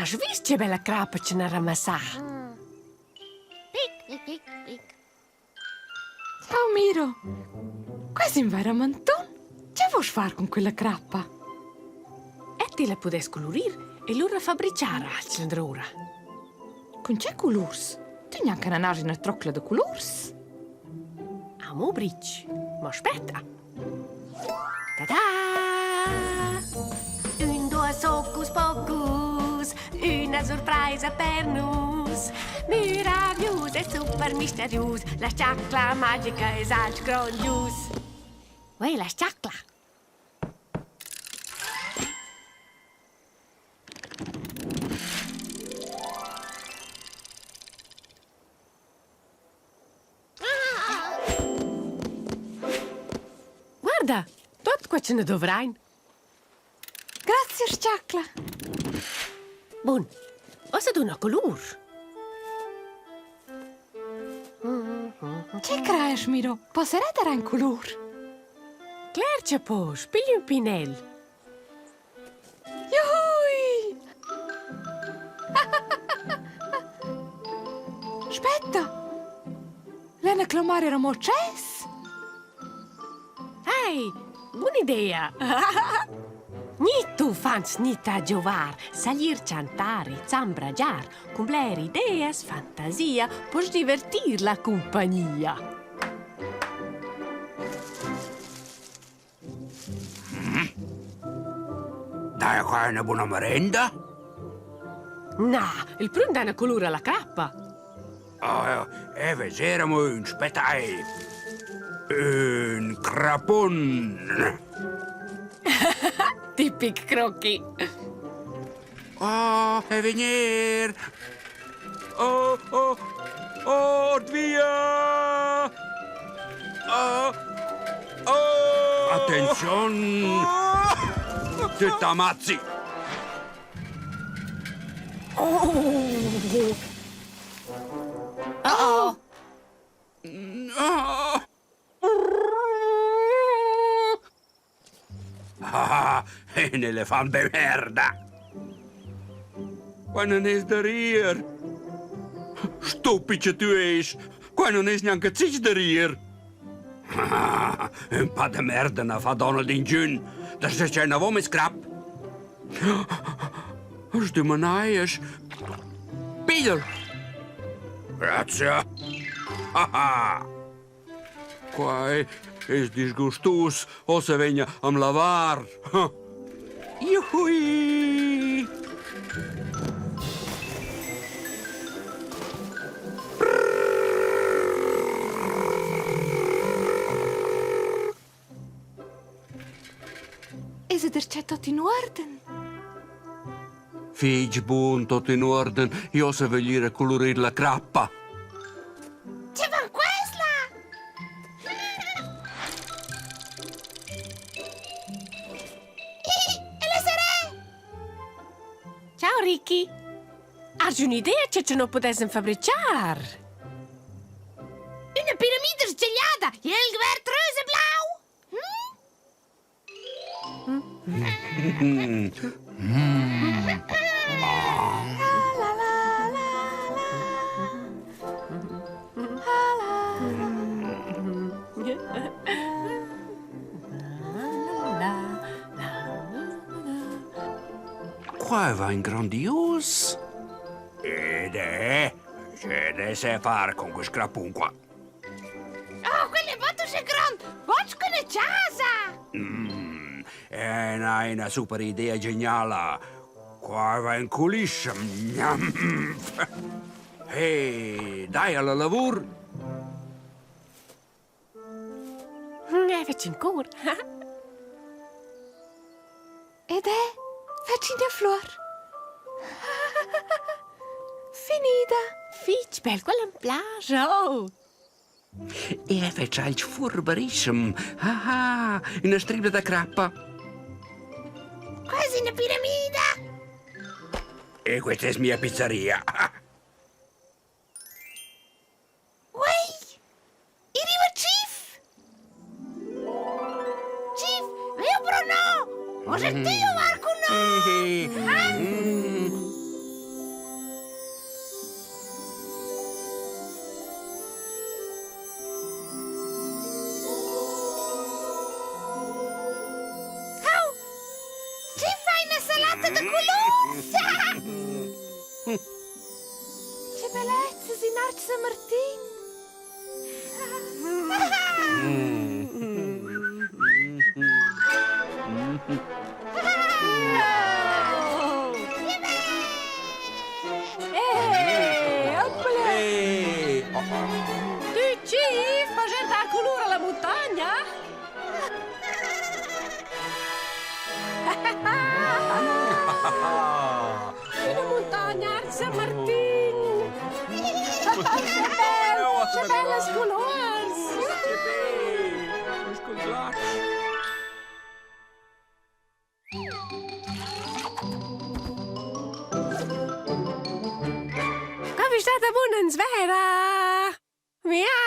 Has vist che bella crapa ce n'ha ramassà? Pic, pic, pic, pic. Ciao Miro, quasi un vero manton. Che vuoi fare con quella crappa? E te la podes colorir e l'ora fabbriciare l'ora. Con che colors? Tu neanche una nase una trocla di colors? Amo bric, ma aspetta. Ta-da! Un, due, hocus pocus, una sorpresa per nus. Meraviglius e super misterius, la sciacla magica e salch grandius. Uè, la sciacla! Guarda, tot qua ce ne dovrai. Grazie, sciacla. Bun, o să una color. Che crezi, Miro? Posso dare un color? Clar ce poți, pili un pinel. Juhui! Aspetta! Lena clomare era moces? Hai, bună idea! Ni tu fans ni ta giovar, salir cantare, zambragiar, cumpler ideas, fantasia, poți divertir la compagnia. Dai qua una buona merenda? Na, il prun dà una colore alla crappa. Oh, e vedremo un spetai. Un crapon. Tipic crocchi. Oh, e venir. Oh, oh, oh, via. Oh, oh. Attenzione. Ti t'ammazzi. Oh! Uh-oh! Oh. Ah, un elefant de merda. Qua non es de rier. Stupice tu ești. Qua non es neanche zici de rier. Ah, un pa de merda na fa Donald din giun. Dar se c'è una vome scrap. Sti manaies. Piglial. Grazie. Ah, qua es disgustus o se vegna am lavar. Juhui! Is het er c'è tot in orden? Fig bun, tot in orden. Io se vegliere colorir la crappa. Ce van questa? E le sere? Ciao, Ricky. Hai un'idea ce non potessi fabbricare? Una piramide sgegliata e il gvert rose blau? Qua va in grandios. Ed è... C'è da se fare con questo scrapun qua. Oh, quelle botte sono grandi! Voglio con la casa! È una super idea geniale. Qua va in culissa. Ehi, dai alla lavoro. Facci ancora. Ed è faccina flor. Finita. Fitch, bel, quella in plage, oh! E faccia il furbarissimo. Ah, una stribla da crappa. Quasi una piramide! E questa è mia pizzeria. Uè! Arriva Chief! Chief, veo Bruno! O sentio Marco no! bellezza in Arc San Martin. Tu Chief, ma certa colore alla montagna? La montagna Arc San Martin. Che belle colors. Come state bună în zvera? Miau!